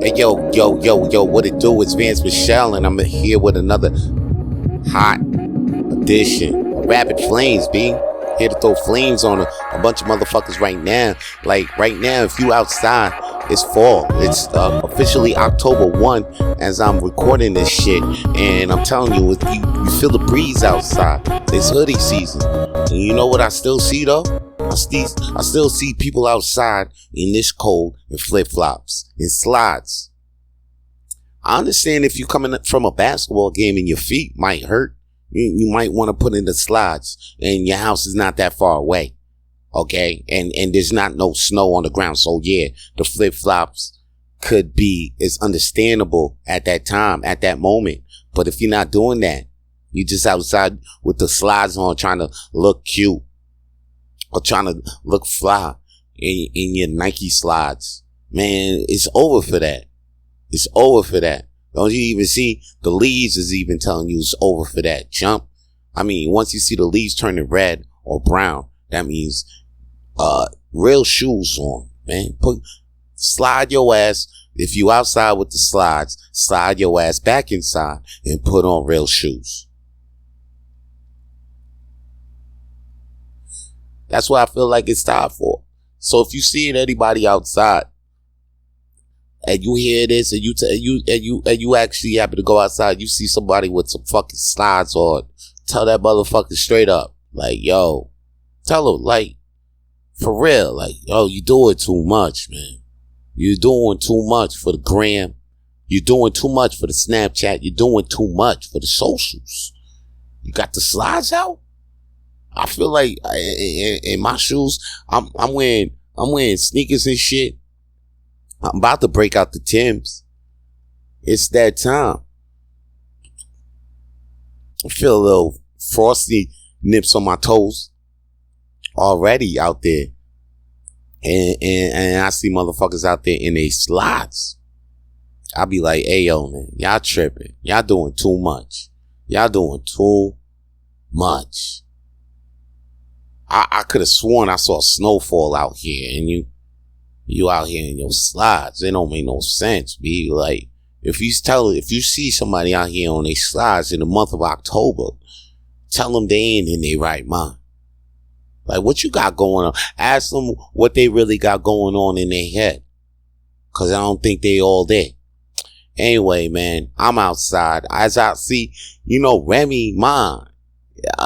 Hey, yo, what it do? It's Vance Michelle, and I'm here with another hot edition of Rapid Flames, B. Here to throw flames on a bunch of motherfuckers right now. Like, right now, if you outside, it's fall. It's officially October 1 as I'm recording this shit. And I'm telling you, if you feel the breeze outside. It's hoodie season. And you know what I still see, though? I still see people outside in this cold in flip-flops and slides. I understand if you're coming from a basketball game and your feet might hurt, you might want to put in the slides and your house is not that far away. Okay? And there's no snow on the ground. So yeah, the flip-flops it's understandable at that time, at that moment. But if you're not doing that, you're just outside with the slides on trying to look cute. Or trying to look fly in your Nike slides. Man, it's over for that. It's over for that. Don't you even see the leaves is even telling you it's over for that. Jump. I mean, once you see the leaves turning red or brown, that means real shoes on, man. Slide your ass. If you outside with the slides, slide your ass back inside and put on real shoes. That's what I feel like it's time for. So if you see anybody outside and you hear this and you actually happen to go outside, you see somebody with some fucking slides on, tell that motherfucker straight up, like, yo, tell him, like, for real, like, yo, you doing too much, man. You're doing too much for the gram. You're doing too much for the Snapchat. You're doing too much for the socials. You got the slides out? I feel like in my shoes, I'm wearing sneakers and shit. I'm about to break out the Timbs. It's that time. I feel a little frosty nips on my toes already out there. And I see motherfuckers out there in their slides. I'll be like, hey, yo, man, y'all tripping. Y'all doing too much. Y'all doing too much. I could have sworn I saw snowfall out here, and you out here in your slides. It don't make no sense, B. Like, if you see somebody out here on their slides in the month of October, tell them they ain't in their right mind. Like, what you got going on? Ask them what they really got going on in their head. Cause I don't think they all there. Anyway, man, I'm outside. As I see, Remy, mine.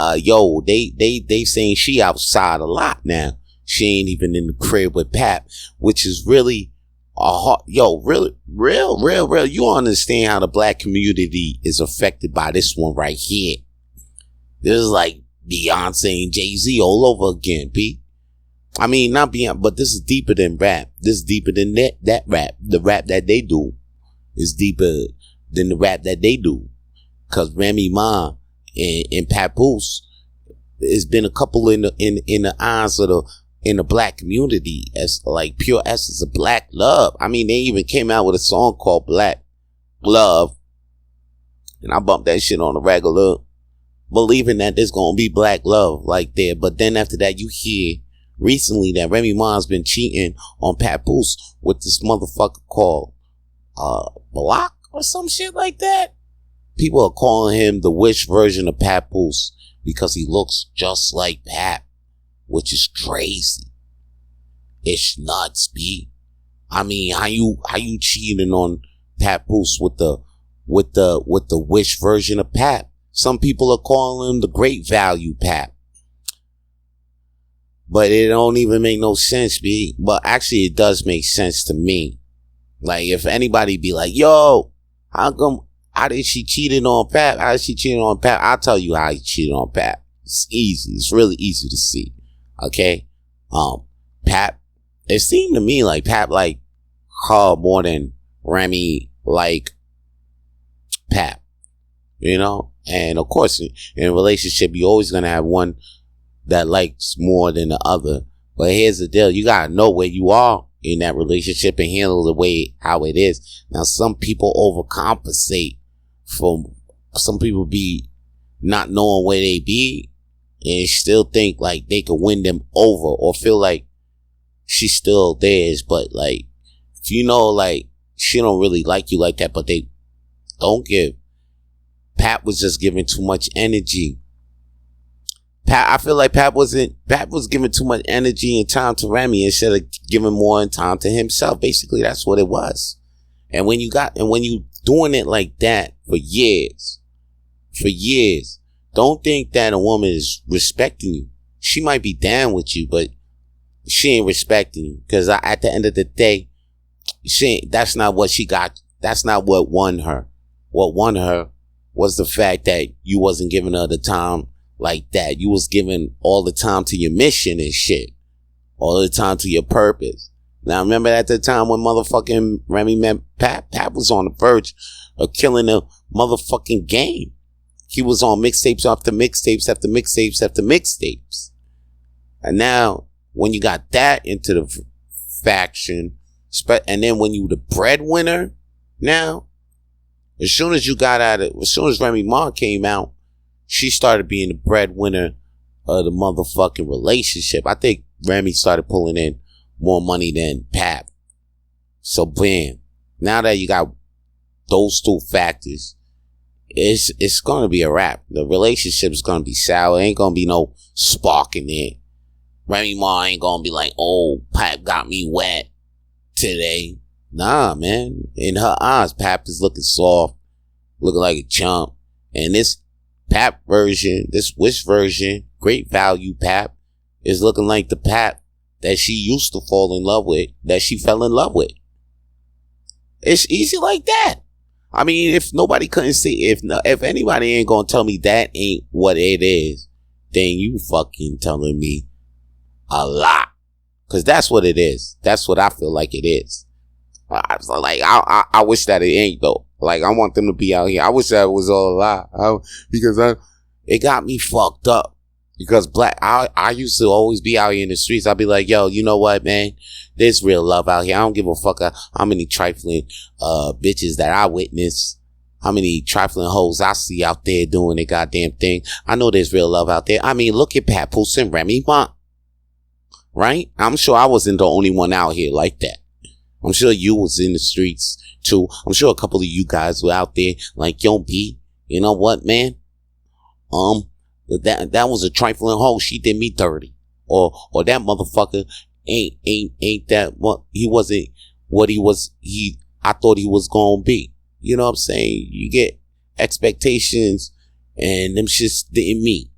They saying she outside a lot now. She ain't even in the crib with Pap, which is really really, real. You understand how the black community is affected by this one right here. This is like Beyonce and Jay-Z all over again, P. I mean, not Beyonce, but this is deeper than rap. This is deeper than that rap. The rap that they do is deeper than the rap that they do. Cause Remy Ma and Papoose, it's been a couple in the eyes of in the black community as like pure essence of black love. I mean, they even came out with a song called Black Love, and I bumped that shit on the regular, believing that there's gonna be black love like there. But then after that, you hear recently that Remy Ma's been cheating on Papoose with this motherfucker called Block or some shit like that. People are calling him the wish version of Papoose because he looks just like Pap, which is crazy. It's nuts, B. I mean, how you cheating on Papoose with the wish version of Pap? Some people are calling him the great value Pap. But it don't even make no sense, B. But actually it does make sense to me. Like, if anybody be like, yo, how did she cheating on Pap? How did she cheating on Pap? I'll tell you how he cheated on Pap. It's easy. It's really easy to see. Okay? Pap, it seemed to me like Pap like her more than Remy like Pap. And of course, in a relationship, you're always gonna have one that likes more than the other. But here's the deal. You gotta know where you are in that relationship and handle the way how it is. Now, some people overcompensate. Some people be not knowing where they be and still think like they could win them over or feel like she's still theirs. But like, if like she don't really like you like that, but they don't give. Pat was just giving too much energy. I feel like Pat was giving too much energy and time to Remy instead of giving more time to himself. Basically, that's what it was. And when you doing it like that for years, don't think that a woman is respecting you. She might be down with you, but she ain't respecting you. Because at the end of the day, that's not what she got. That's not what won her. What won her was the fact that you wasn't giving her the time like that. You was giving all the time to your mission and shit. All the time to your purpose. Now remember at the time when motherfucking Remy met Pat was on the verge of killing the motherfucking game. He was on mixtapes after mixtapes after mixtapes after mixtapes. And now when you got that into the faction, and then when you the breadwinner, now, as soon as Remy Ma came out, she started being the breadwinner of the motherfucking relationship. I think Remy started pulling in more money than Pap. So bam. Now that you got those two factors, it's gonna be a wrap. The relationship is gonna be sour. Ain't gonna be no spark in there. Remy Ma ain't gonna be like, oh, Pap got me wet today. Nah, man. In her eyes, Pap is looking soft, looking like a chump. And this Pap version, this Wish version, great value Pap, is looking like the Pap that she used to fall in love with, that she fell in love with. It's easy like that. I mean, if nobody couldn't see, if anybody ain't gonna tell me that ain't what it is, then you fucking telling me a lot. Cause that's what it is. That's what I feel like it is. I wish that it ain't though. Like, I want them to be out here. I wish that it was all a lie. Because it got me fucked up. Because I used to always be out here in the streets. I'd be like, yo, you know what, man? There's real love out here. I don't give a fuck how many trifling bitches that I witness. How many trifling hoes I see out there doing their goddamn thing. I know there's real love out there. I mean, look at Papoose and Remy Ma. Right? I'm sure I wasn't the only one out here like that. I'm sure you was in the streets too. I'm sure a couple of you guys were out there like, yo, B, you know what, man? That was a trifling hoe. She did me dirty. Or that motherfucker ain't that what he wasn't what he was I thought he was gonna be. You know what I'm saying? You get expectations and them shits didn't meet.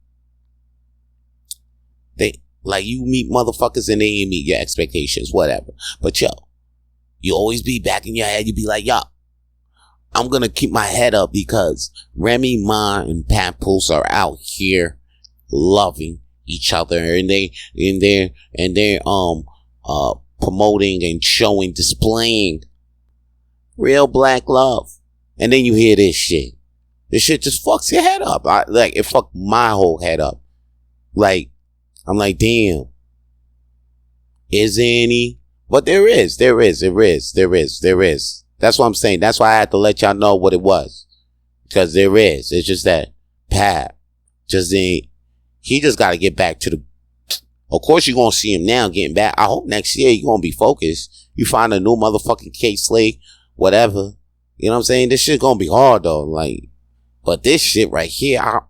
Like you meet motherfuckers and they ain't meet your expectations, whatever. But yo, you always be back in your head, you be like, yo, I'm gonna keep my head up because Remy Ma and Papoose are out here loving each other and they're promoting and showing, displaying real black love. And then you hear this shit. This shit just fucks your head up. It fucked my whole head up. Like, I'm like, damn. Is there any? But there is. That's what I'm saying. That's why I had to let y'all know what it was. Because there is. It's just that Pat just ain't. He just got to get back to the. Of course, you're going to see him now getting back. I hope next year you're going to be focused. You find a new motherfucking case slate, whatever. You know what I'm saying? This shit going to be hard though. Like, but this shit right here,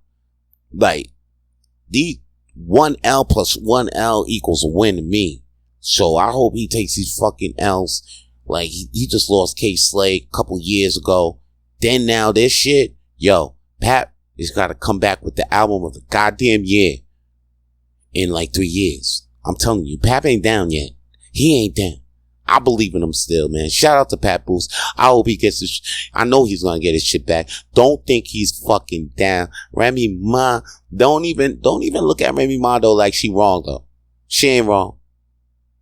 the 1L plus 1L equals a win to me. So I hope he takes these fucking L's. Like, he just lost K-Slay a couple years ago. Then now this shit, yo, Pat has got to come back with the album of the goddamn year in like 3 years. I'm telling you, Pat ain't down yet. He ain't down. I believe in him still, man. Shout out to Papoose. I hope he gets his, I know he's gonna get his shit back. Don't think he's fucking down. Remy Ma, don't even look at Remy Ma though like she wrong though. She ain't wrong.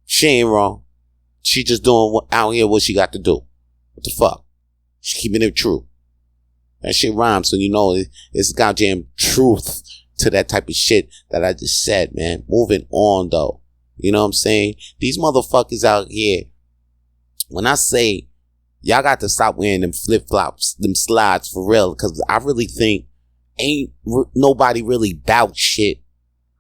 She just doing out here what she got to do. What the fuck? She's keeping it true. That shit rhymes, so you know it's goddamn truth to that type of shit that I just said, man. Moving on though. You know what I'm saying? These motherfuckers out here, when I say y'all got to stop wearing them flip-flops, them slides for real, because I really think ain't nobody really bout shit,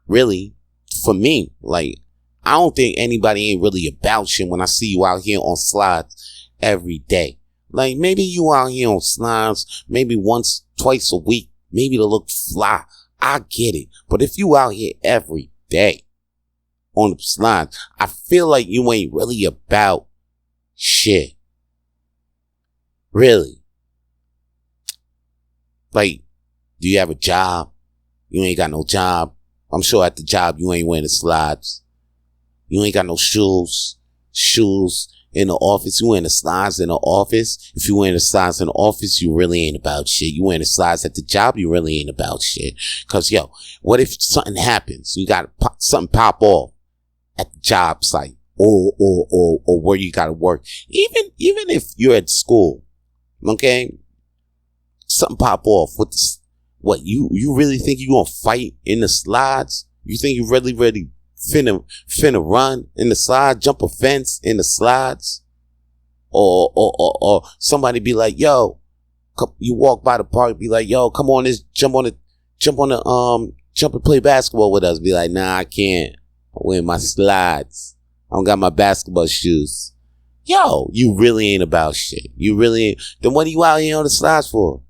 really, for me. Like, I don't think anybody ain't really about shit when I see you out here on slides every day. Like, maybe you out here on slides, maybe once, twice a week, maybe to look fly. I get it. But if you out here every day on the slides, I feel like you ain't really about shit. Really. Like, do you have a job? You ain't got no job. I'm sure at the job you ain't wearing the slides. You ain't got no shoes in the office. You wearing the slides in the office. If you wearing the slides in the office, you really ain't about shit. You wearing the slides at the job, you really ain't about shit. Cause yo, what if something happens? You got something pop off at the job site or where you gotta work. Even if you're at school, okay? Something pop off with the, what, you really think you gonna fight in the slides? You think you really finna run in the slides, jump a fence in the slides? Or somebody be like, yo, you walk by the park, be like, yo, come on, jump and play basketball with us. Be like, nah, I can't. I'm wearing my slides. I don't got my basketball shoes. Yo, you really ain't about shit. You really ain't. Then what are you out here on the slides for?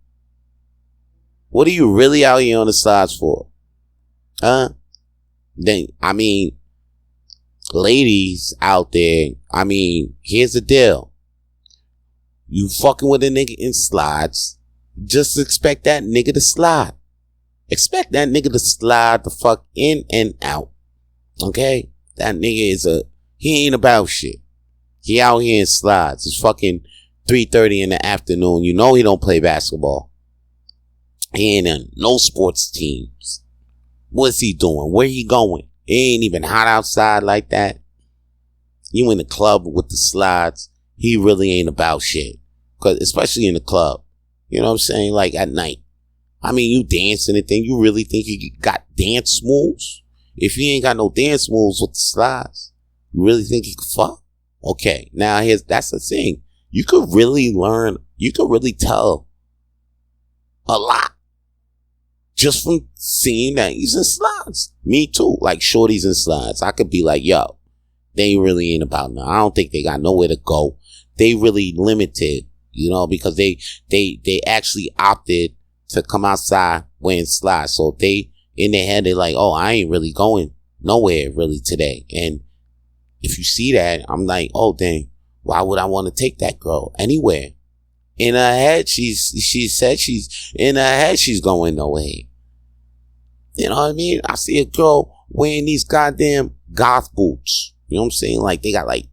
What are you really out here on the slides for? Huh? Then, I mean, ladies out there, I mean, here's the deal. You fucking with a nigga in slides, just expect that nigga to slide. Expect that nigga to slide the fuck in and out. Okay? That nigga he ain't about shit. He out here in slides. It's fucking 3:30 in the afternoon. You know he don't play basketball. He ain't in no sports teams. What's he doing? Where he going? It ain't even hot outside like that. You in the club with the slides. He really ain't about shit. Cause especially in the club. You know what I'm saying? Like at night. I mean, you dancing and thing. You really think you got dance moves? If you ain't got no dance moves with the slides, you really think you can fuck? Okay. Now that's the thing. You could really learn. You could really tell a lot. Just from seeing that he's in slides. Me too. Like shorties in slides. I could be like, yo, they really ain't about now. I don't think they got nowhere to go. They really limited, you know, because they actually opted to come outside wearing slides. So they, in their head, they're like, oh, I ain't really going nowhere really today. And if you see that, I'm like, oh, dang, why would I want to take that girl anywhere? In her head, she said she's going nowhere. You know what I mean? I see a girl wearing these goddamn goth boots. You know what I'm saying? Like, they got like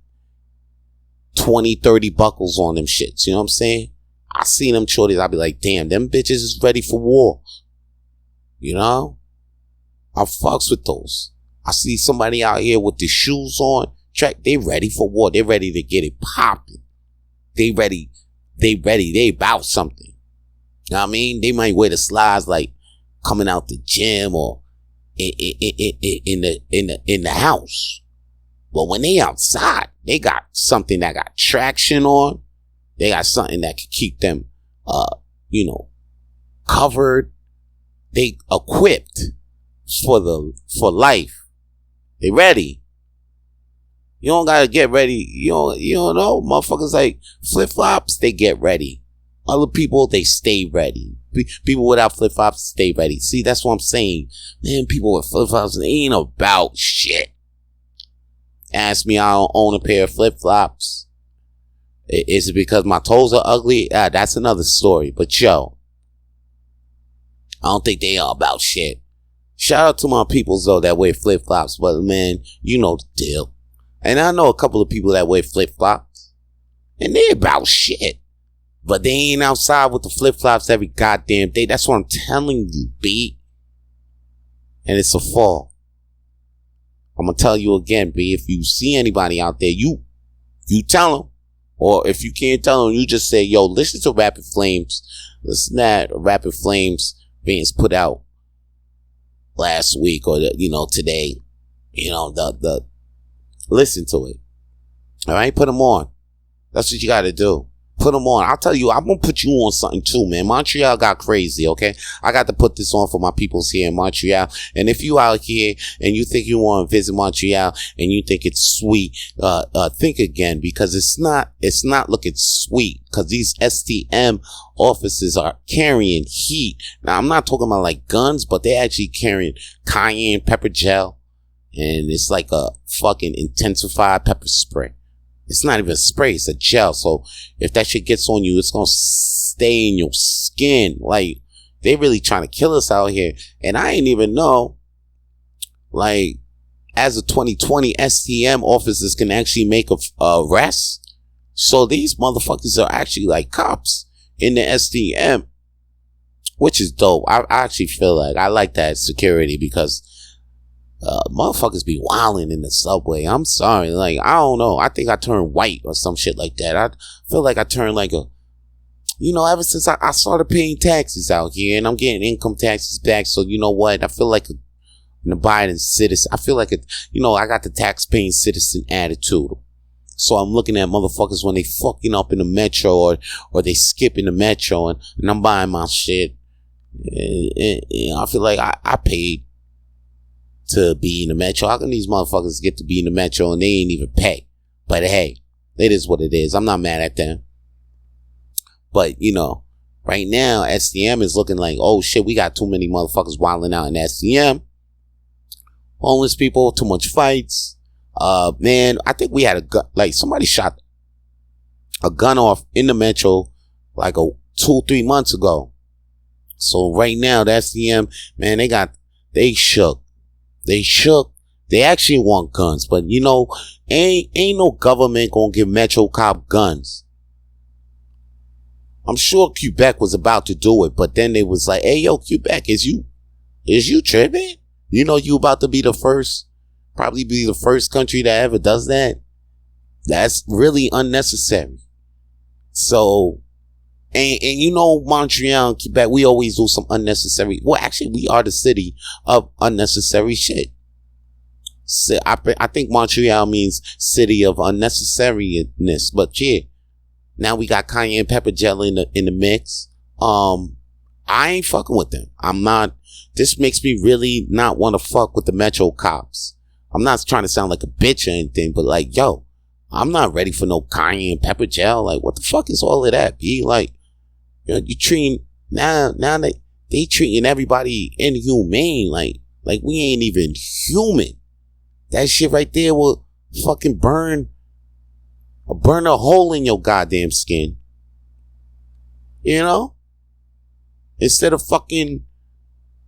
20, 30 buckles on them shits. You know what I'm saying? I see them shorties. I'll be like, damn, them bitches is ready for war. You know? I fucks with those. I see somebody out here with the shoes on. They ready for war. They ready to get it popping. They ready. They about something. You know what I mean? They might wear the slides like coming out the gym or in the house. But when they outside, they got something that got traction on. They got something that can keep them, covered. They equipped for life. They ready. You don't gotta get ready. You don't know. Motherfuckers like flip-flops, they get ready. Other people, they stay ready. People without flip-flops stay ready. See, that's what I'm saying. Man, people with flip-flops, they ain't about shit. Ask me, I don't own a pair of flip-flops. Is it because my toes are ugly? That's another story. But yo, I don't think they are about shit. Shout out to my peoples though that wear flip-flops. But man, you know the deal. And I know a couple of people that wear flip-flops. And they about shit. But they ain't outside with the flip-flops every goddamn day. That's what I'm telling you, B. And it's a fall. I'm going to tell you again, B. If you see anybody out there, you tell them. Or if you can't tell them, you just say, yo, listen to Rapid Flames. Listen to that Rapid Flames Vance put out last week or, today. Listen to it. All right? Put them on. That's what you got to do. Put them on. I'll tell you, I'm going to put you on something too, man. Montreal got crazy, okay? I got to put this on for my peoples here in Montreal. And if you out here and you think you want to visit Montreal and you think it's sweet, think again, because it's not looking sweet, because these STM officers are carrying heat. Now, I'm not talking about like guns, but they're actually carrying cayenne pepper gel. And it's like a fucking intensified pepper spray. It's not even a spray, it's a gel. So if that shit gets on you, it's gonna stay in your skin. Like, they really trying to kill us out here. And I ain't even know, like, as of 2020, STM officers can actually make a arrest. So these motherfuckers are actually like cops in the STM, which is dope. I actually feel like I like that security, because motherfuckers be wilding in the subway. I'm sorry. Like, I don't know. I think I turned white or some shit like that. I feel like I turned like ever since I started paying taxes out here, and I'm getting income taxes back. So you know what? I feel like an abiding citizen. I feel like I got the tax paying citizen attitude. So I'm looking at motherfuckers when they fucking up in the metro or they skip in the metro, and I'm buying my shit. And I feel like I paid to be in the metro. How can these motherfuckers get to be in the metro and they ain't even pay? But hey, it is what it is. I'm not mad at them. But right now STM is looking like, oh shit, we got too many motherfuckers wilding out in STM. Homeless people, too much fights. Man, I think we had a gun, like somebody shot a gun off in the metro like 2-3 months ago. So right now the STM, man, they shook. They shook. They actually want guns, but ain't no government gonna give Metro Cop guns. I'm sure Quebec was about to do it, but then they was like, hey yo, Quebec, is you tripping? You about to be probably be the first country that ever does that. That's really unnecessary. So, and Montreal and Quebec, we always do some unnecessary. Well, actually, we are the city of unnecessary shit. So I think Montreal means city of unnecessariness. But yeah, now we got cayenne pepper gel in the mix. I ain't fucking with them. I'm not. This makes me really not want to fuck with the Metro cops. I'm not trying to sound like a bitch or anything, but like, yo, I'm not ready for no cayenne pepper gel. Like, what the fuck is all of that, B? Like, you treating now they treating everybody inhumane. Like we ain't even human. That shit right there will fucking burn a hole in your goddamn skin. Instead of fucking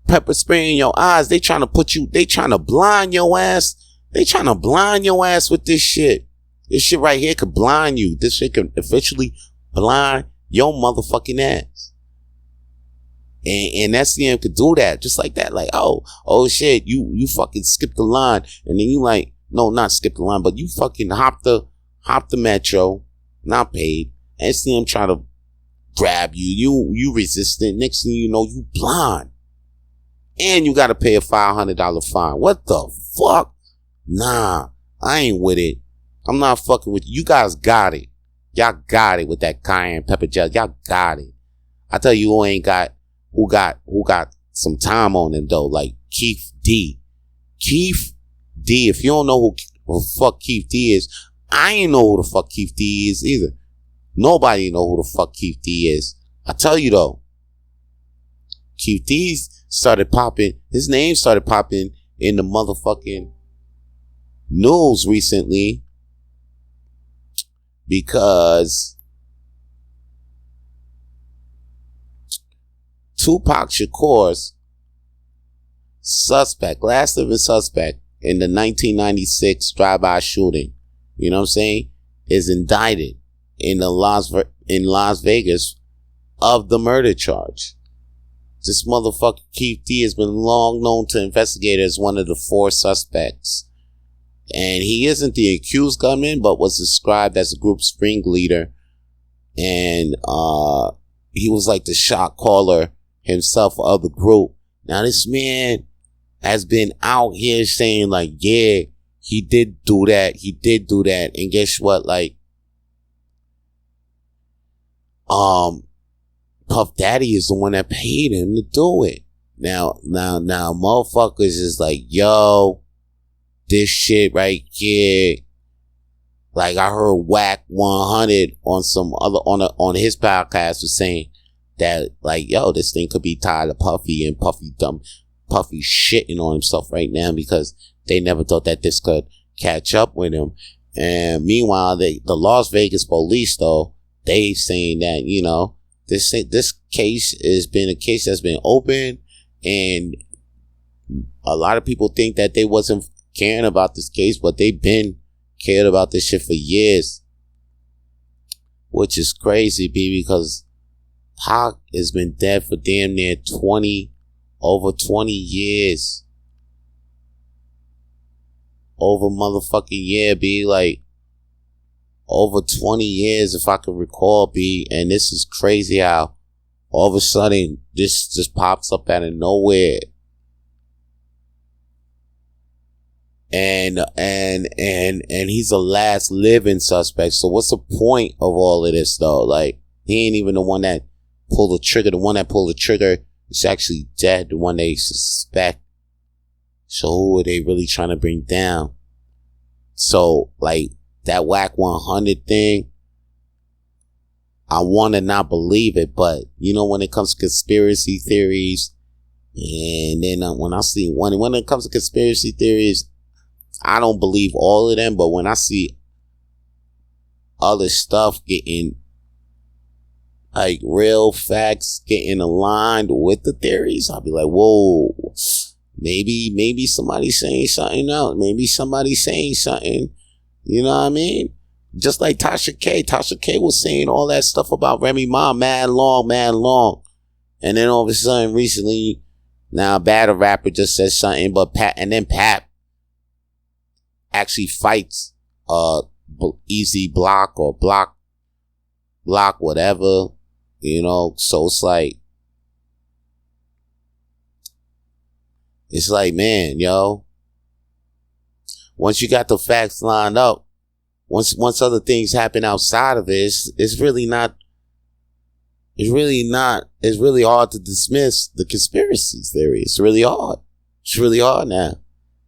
pepper spraying your eyes, they trying to blind your ass. They trying to blind your ass with this shit. This shit right here could blind you. This shit can officially blind your motherfucking ass. And SCM could do that just like that. Like, oh shit, you fucking skipped the line. And then you like, no, not skip the line, but you fucking hop the metro, not paid. SCM try to grab you. You resistant. Next thing you know, you blind. And you gotta pay a $500 fine. What the fuck? Nah, I ain't with it. I'm not fucking with you. You guys got it. Y'all got it with that cayenne pepper gel. Y'all got it. I tell you who got some time on them though, like Keith D. Keith D. If you don't know who the fuck Keith D is, I ain't know who the fuck Keith D is either. Nobody know who the fuck Keith D is. I tell you though, Keith D started popping. His name started popping in the motherfucking news recently because Tupac Shakur's last living suspect in the 1996 drive-by shooting, you know what I'm saying, is indicted in Las Vegas of the murder charge. This motherfucker Keith D has been long known to investigators as one of the 4 suspects. And he isn't the accused gunman, but was described as the group's ringleader. And he was like the shot caller himself of the group. Now this man has been out here saying like, yeah, he did do that. And guess what? Like, Puff Daddy is the one that paid him to do it. Now, motherfuckers is like, yo, this shit right here. Like I heard Whack 100 on some other on his podcast was saying that like, yo, this thing could be tied to Puffy and Puffy shitting on himself right now because they never thought that this could catch up with him. And meanwhile, the Las Vegas police though, they saying that, you know, this case has been a case that's been open, and a lot of people think that they wasn't caring about this case, but they've been cared about this shit for years, which is crazy, because Pac has been dead for damn near over 20 years. Over motherfucking year, like over 20 years if I can recall, and this is crazy how all of a sudden this just pops up out of nowhere. And he's the last living suspect. So what's the point of all of this though? Like, he ain't even the one that pulled the trigger. The one that pulled the trigger is actually dead. The one they suspect. So who are they really trying to bring down? So like that Whack 100 thing, I want to not believe it, but you know, when it comes to conspiracy theories, and then when it comes to conspiracy theories, I don't believe all of them, but when I see other stuff getting, like real facts getting aligned with the theories, I'll be like, whoa, maybe somebody's saying something else. Maybe somebody's saying something, you know what I mean? Just like Tasha K. Tasha K was saying all that stuff about Remy Ma, mad long. And then all of a sudden recently, now a battle rapper just says something, but Pap actually fights Easy Block or Block whatever, you know. So it's like man, yo, once you got the facts lined up, once other things happen outside of it, it's really hard to dismiss the conspiracy theory. It's really hard now,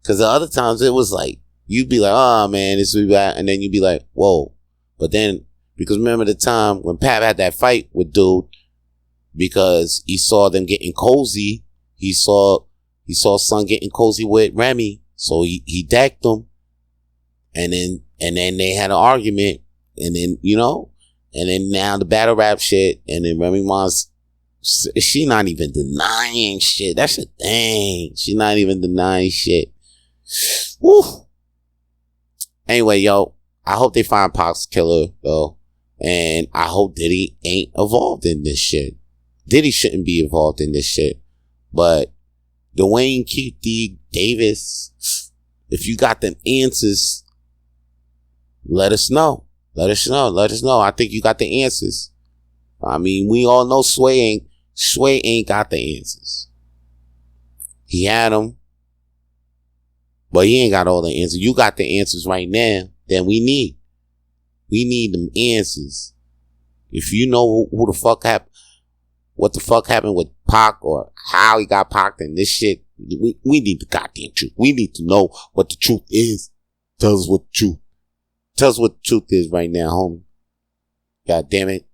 because the other times it was like you'd be like, oh man, this will be bad, and then you'd be like, whoa. But then, because remember the time when Pap had that fight with dude, because he saw them getting cozy, he saw son getting cozy with Remy, so he decked him, and then they had an argument, and then, you know, and then now the battle rap shit, and then Remy Ma's, she not even denying shit. That's the thing. She not even denying shit. Woo. Anyway, yo, I hope they find Pac's killer, though. And I hope Diddy ain't involved in this shit. Diddy shouldn't be involved in this shit. But Dwayne Keith D. Davis, if you got them answers, let us know. Let us know. I think you got the answers. I mean, we all know Sway ain't got the answers. He had them, but he ain't got all the answers. You got the answers right now that we need. We need them answers. If you know what the fuck happened with Pac, or how he got Pac and this shit, we need the goddamn truth. We need to know what the truth is. Tell us what the truth is right now, homie. God damn it.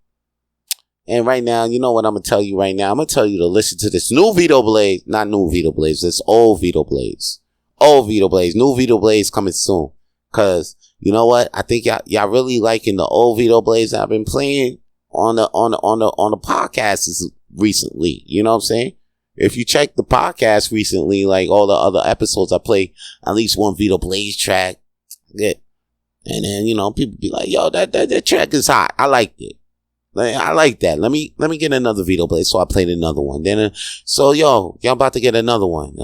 And right now, you know what I'm going to tell you right now? I'm going to tell you to listen to this new Vito Blaze. Not new Vito Blaze. This old Vito Blaze. Old Vito Blaze. New Vito Blaze coming soon. Cause, you know what? I think y'all really liking the old Vito Blaze I've been playing on the podcasts recently. You know what I'm saying? If you check the podcast recently, like all the other episodes, I play at least one Vito Blaze track. Yeah. And then, you know, people be like, yo, that track is hot. I liked it. I like that. Let me get another Vito Blaze. So I played another one. Then, so yo, y'all about to get another one.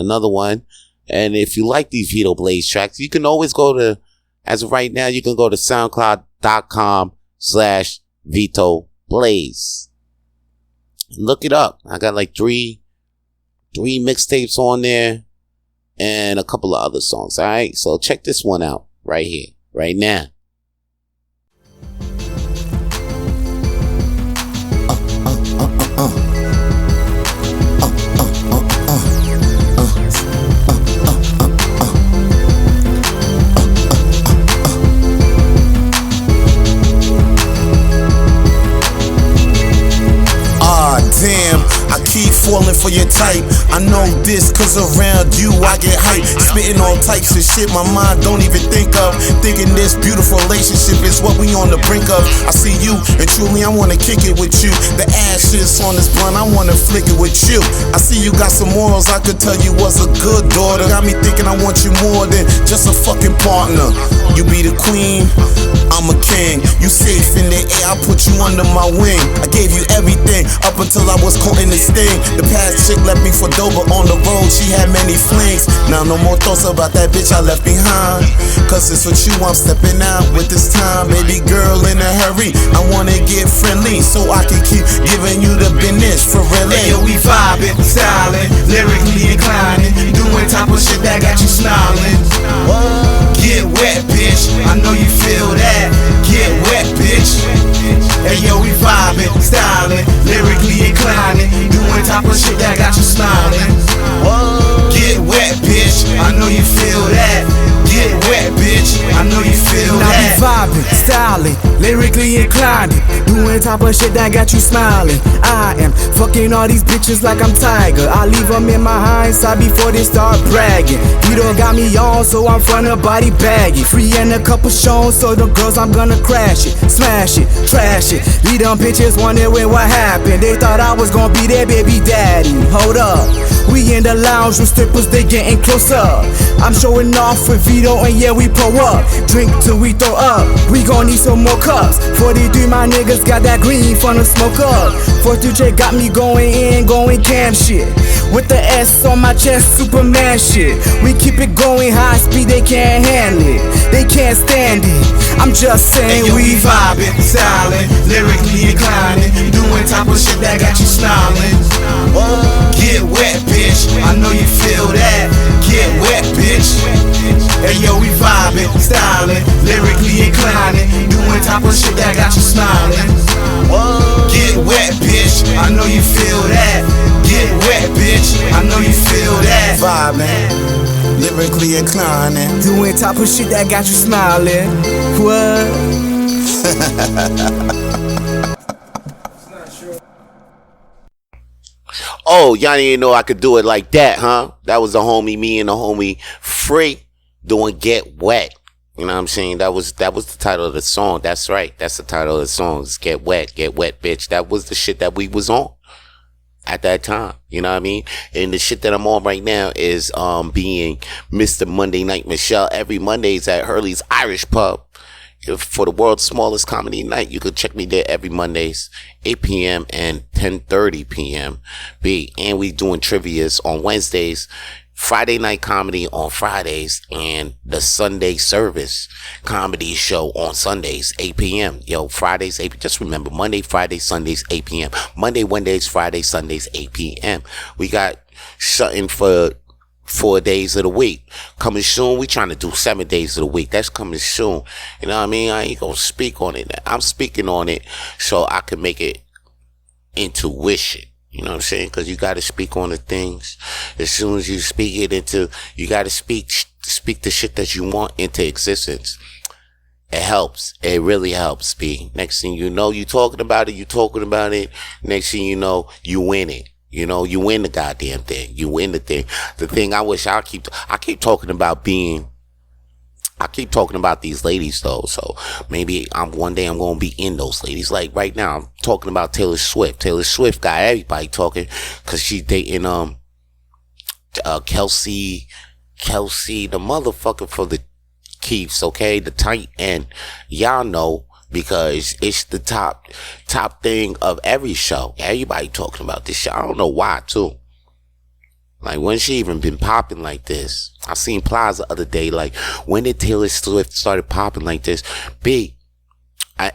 And if you like these Vito Blaze tracks, you can always go to, as of right now, you can go to soundcloud.com/Vito Blaze. Look it up. I got like three mixtapes on there and a couple of other songs. All right. So check this one out right here, right now. damn, I keep falling for your type. I know this cause around you I get hype. Spitting all types of shit my mind don't even think of. Thinking this beautiful relationship is what we on the brink of. I see you and truly I wanna kick it with you. The ashes on this blunt, I wanna flick it with you. I see you got some morals, I could tell you was a good daughter. Got me thinking I want you more than just a fucking partner. You be the queen, I'm a king. You safe in the air, I put you under my wing. I gave you everything up until I was caught in this thing. The past chick left me for dope, but on the road she had many flings. Now no more thoughts about that bitch I left behind. Cause it's with you I'm stepping out with this time. Baby girl in a hurry, I wanna get friendly so I can keep giving you the business for real. Hey yo, we vibing, styling, lyrically inclining, doing type of shit that got you smiling. Get wet, bitch, I know you feel that. Get wet, bitch. Hey yo, we vibing, styling, lyrically inclining, doing type of shit that got you smiling. Get wet, bitch, I know you feel that. Get wet, bitch, I know you feel that. Now we vibing, styling, lyrically inclining, doing type of shit that got you smiling. I am fucking all these bitches like I'm Tiger. I leave them in my hindsight before they start bragging. You done got me on, so I'm front of body bagging. Free and a couple shows, so the girls I'm gonna crash it, smash it, trash it. Leave them bitches wondering what happened. They thought I was gonna be their baby daddy. Hold up, we in the lounge with strippers, they getting closer. I'm showing off with Vito and yeah we pull up. Drink till we throw up, we gon' need some more cups. 43 my niggas got that green from the smoke up. 42J got me going in, going camp shit. With the S on my chest, Superman shit. We keep it going high speed, they can't handle it. They can't stand it, I'm just saying. Hey yo, we vibing, styling, lyrically inclining, doing type of shit that got you smiling. Get wet, bitch, I know you feel that. Get wet, bitch. Hey yo, we vibing, styling, lyrically inclining, doing type of shit that got you smiling. Get wet, bitch, I know you feel that. Get wet, bitch, I know you feel that. Vibing, lyrically inclining, doing type of shit that got you smiling. What? Oh, y'all didn't know I could do it like that, huh? That was the homie, me and the homie Free doing Get Wet. You know what I'm saying? That was the title of the song. That's right. That's the title of the song. It's Get Wet, bitch. That was the shit that we was on at that time. You know what I mean? And the shit that I'm on right now is being Mr. Monday Night Michelle every Mondays at Hurley's Irish Pub. For the world's smallest comedy night, you could check me there every Mondays, 8 p.m. and 10:30 p.m. And we doing trivias on Wednesdays, Friday night comedy on Fridays, and the Sunday service comedy show on Sundays, 8 p.m. Yo, Fridays, 8 p.m. Just remember, Monday, Friday, Sundays, 8 p.m. Monday, Wednesdays, Friday, Sundays, 8 p.m. We got something for 4 days of the week coming soon. We trying to do 7 days of the week. That's coming soon. You know what I mean? I ain't gonna speak on it. I'm speaking on it so I can make it intuition. You know what I'm saying? Because you got to speak on the things. As soon as you speak it into, you got to speak the shit that you want into existence. It helps. It really helps, B. Next thing you know, you talking about it. Next thing you know, you win it. You know, you win the goddamn thing. You win the thing. The thing I wish I keep talking about these ladies though. So maybe one day I'm going to be in those ladies. Like right now, I'm talking about Taylor Swift. Taylor Swift got everybody talking because she's dating, Kelsey, the motherfucker for the Keefs, okay? The tight end. Y'all know. Because it's the top thing of every show. Everybody talking about this show. I don't know why, too. Like, when she even been popping like this? I seen Plies the other day. Like, when did Taylor Swift started popping like this? And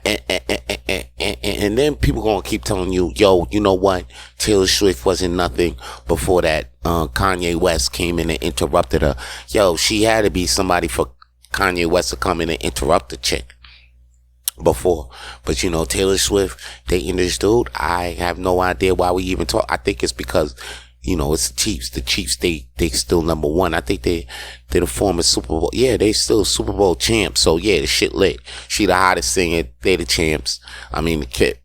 then people gonna keep telling you, yo, you know what? Taylor Swift wasn't nothing before that. Kanye West came in and interrupted her. Yo, she had to be somebody for Kanye West to come in and interrupt the chick. Before, but you know, Taylor Swift dating this dude, I have no idea why we even talk. I think it's because, you know, it's the Chiefs. The Chiefs, they still number one. I think they're the former Super Bowl. Yeah, they still Super Bowl champs. So yeah, the shit lit. She the hottest singer. They the champs. I mean, the kid.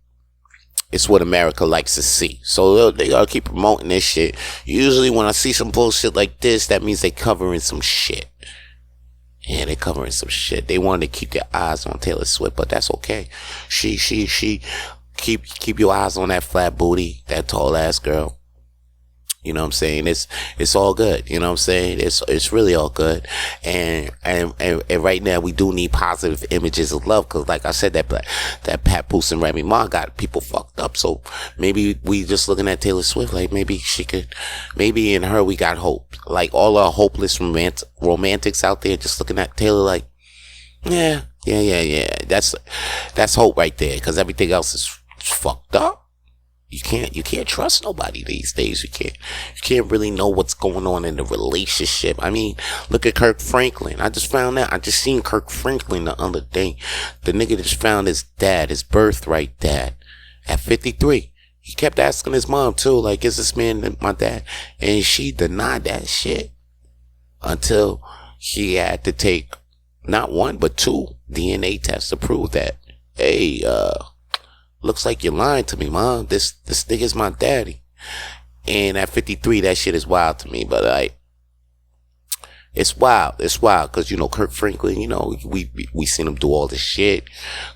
it's what America likes to see. So they gotta keep promoting this shit. Usually when I see some bullshit like this, that means they covering some shit. Yeah, they covering some shit. They wanted to keep their eyes on Taylor Swift, but that's okay. She keep your eyes on that flat booty, that tall ass girl. You know what I'm saying? It's all good. You know what I'm saying? It's really all good. And right now we do need positive images of love, because like I said, that Papoose and Remy Ma got people fucked up. So maybe we just looking at Taylor Swift like maybe maybe in her we got hope. Like all our hopeless romantics out there just looking at Taylor like, yeah. That's hope right there, because everything else is fucked up. You can't trust nobody these days. You can't really know what's going on in the relationship. I mean, look at Kirk Franklin. I just found out. I just seen Kirk Franklin the other day. The nigga just found his dad, his birthright dad, at 53. He kept asking his mom too, like, is this man my dad? And she denied that shit until he had to take not one but 2 DNA tests to prove that, hey, looks like you're lying to me, Mom. This nigga's my daddy. And at 53, that shit is wild to me. But like, it's wild. It's wild because, you know, Kirk Franklin, you know, we seen him do all this shit,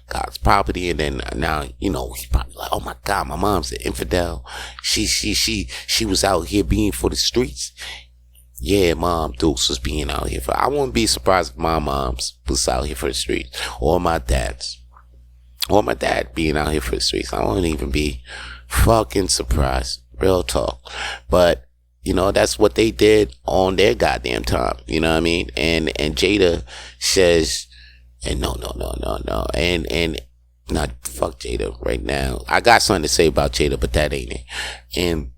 God's property, and then now, you know, he's probably like, oh my God, my mom's an infidel. She was out here being for the streets. Yeah, Mom Dukes was being out here for. I wouldn't be surprised if my mom's was out here for the streets, or my dad's. Or my dad being out here for the streets. I wouldn't even be fucking surprised. Real talk. But, you know, that's what they did on their goddamn time. You know what I mean? And Jada says, and no. And not fuck Jada right now. I got something to say about Jada, but that ain't it. And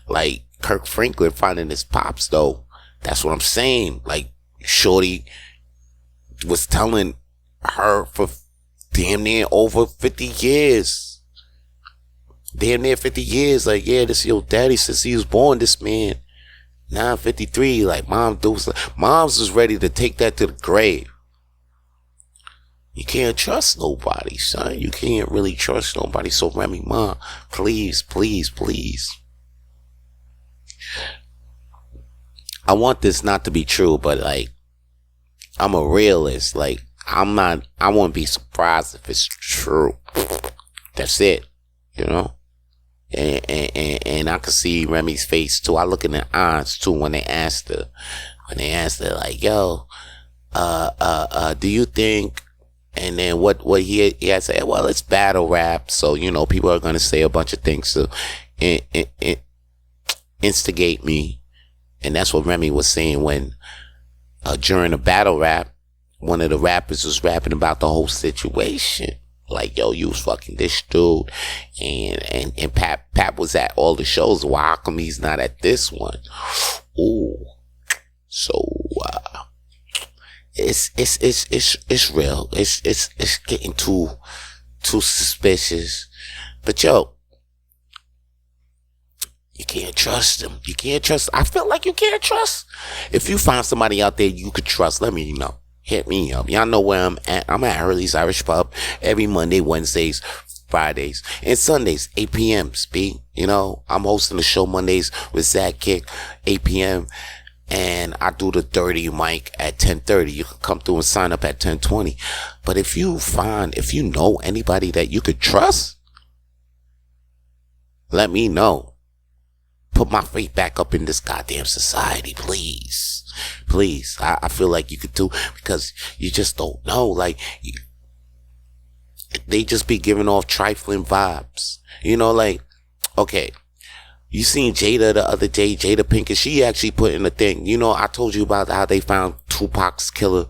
like Kirk Franklin finding his pops though. That's what I'm saying. Like Shorty was telling her for damn near over 50 years. Damn near 50 years. Like, yeah, this is your daddy since he was born, this man. Now 53. Like, Mom's was ready to take that to the grave. You can't trust nobody, son. You can't really trust nobody. So, Remy Ma, please. I want this not to be true, but like, I'm a realist. Like, I won't be surprised if it's true. That's it, you know? And I can see Remy's face too. I look in her eyes too when they asked her like, yo, do you think, and then what he had said, well, it's battle rap, so, you know, people are going to say a bunch of things to instigate me. And that's what Remy was saying when, during the battle rap, one of the rappers was rapping about the whole situation. Like, yo, you was fucking this dude. And Pap was at all the shows. Why how come he's not at this one? Ooh. So, it's real. It's getting too suspicious. But yo, you can't trust them. I feel like you can't trust. If you find somebody out there you could trust, let me know. Hit me up. Y'all know where I'm at. I'm at Hurley's Irish Pub every Monday, Wednesdays, Fridays, and Sundays, 8 p.m. Speak. You know, I'm hosting the show Mondays with Zach Kick, 8 p.m. And I do the dirty mic at 10:30. You can come through and sign up at 10:20. But if you know anybody that you could trust, let me know. Put my feet back up in this goddamn society, please. Please. I feel like you could do, because you just don't know. Like, they just be giving off trifling vibes. You know, like, okay, you seen Jada the other day, Jada Pinkett, she actually put in a thing. You know, I told you about how they found Tupac's killer,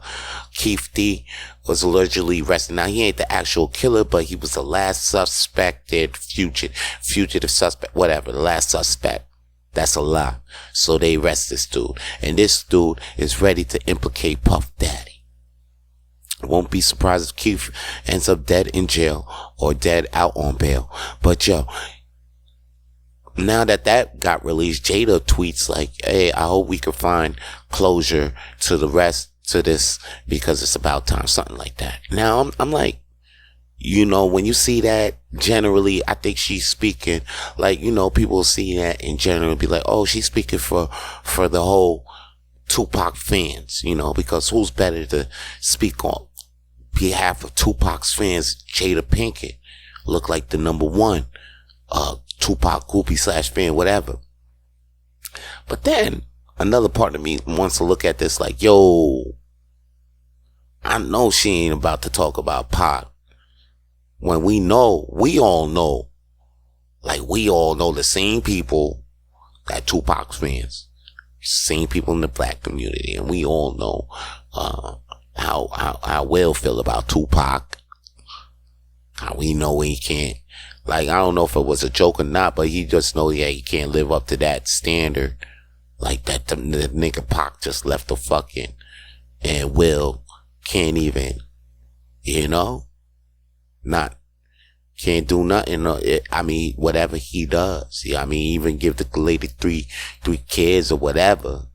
Keith D, was allegedly arrested. Now, he ain't the actual killer, but he was the last suspected fugitive suspect, whatever, the last suspect. That's a lie. So they arrest this dude. And this dude is ready to implicate Puff Daddy. Won't be surprised if Keith ends up dead in jail or dead out on bail. But yo, now that got released, Jada tweets like, hey, I hope we can find closure to the rest to this, because it's about time. Something like that. Now I'm like, You know, when you see that, generally, I think she's speaking, like, you know, people see that in general and be like, oh, she's speaking for the whole Tupac fans, you know, because who's better to speak on behalf of Tupac's fans? Jada Pinkett look like the number one Tupac groupie / fan, whatever. But then another part of me wants to look at this like, yo, I know she ain't about to talk about Pac when we all know the same people that Tupac's fans, same people in the black community, and we all know how Will feel about Tupac. How we know he can't, like, I don't know if it was a joke or not, but he just know, yeah, he can't live up to that standard. Like that the nigga Pac just left the fucking, and Will can't even, you know, can't do nothing. I mean, whatever he does, yeah, I mean, even give the lady three kids or whatever.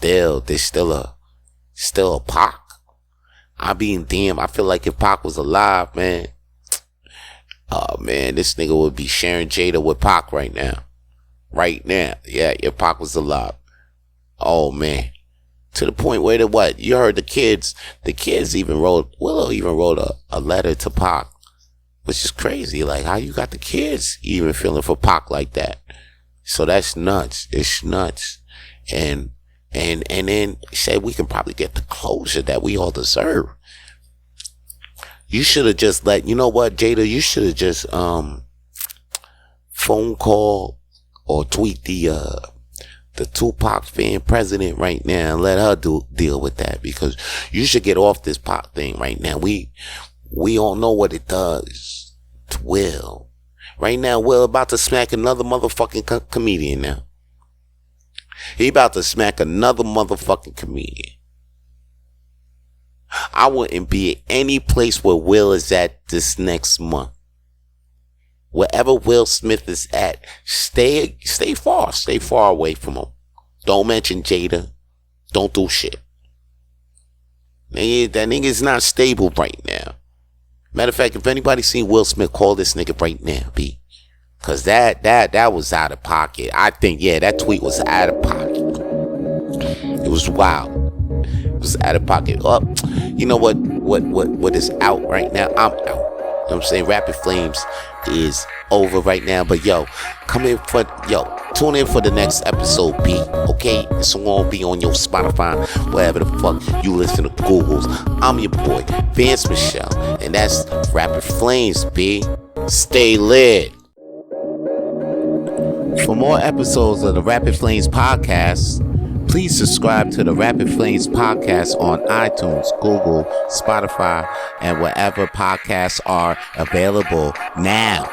There's still a Pac. I mean, damn, I feel like if Pac was alive, man, oh man, this nigga would be sharing Jada with Pac right now. Right now. Yeah, if Pac was alive. Oh man. To the point where you heard the kids even wrote, Willow even wrote a letter to Pac, which is crazy. Like, how you got the kids even feeling for Pac like that? So that's nuts. It's nuts. And then said we can probably get the closure that we all deserve. You should have just you know what, Jada, you should have just phone call or tweet the Tupac fan president right now and let her deal with that, because you should get off this Pac thing right now. We all know what it does to Will. Right now, Will about to smack another motherfucking comedian now. He about to smack another motherfucking comedian. I wouldn't be at any place where Will is at this next month. Wherever Will Smith is at, stay far away from him. Don't mention Jada. Don't do shit. That nigga's not stable right now. Matter of fact, if anybody seen Will Smith, call this nigga right now, B. Cause that was out of pocket. I think, yeah, that tweet was out of pocket. It was wild. It was out of pocket. Oh, you know what is out right now? I'm out. You know what I'm saying? Rapid Flames is over right now. But tune in for the next episode, B. Okay? It's gonna be on your Spotify, wherever the fuck you listen to Googles. I'm your boy, Vance Michelle, and that's Rapid Flames, B. Stay lit. For more episodes of the Rapid Flames podcast, please subscribe to the Rapid Flames podcast on iTunes, Google, Spotify, and wherever podcasts are available now.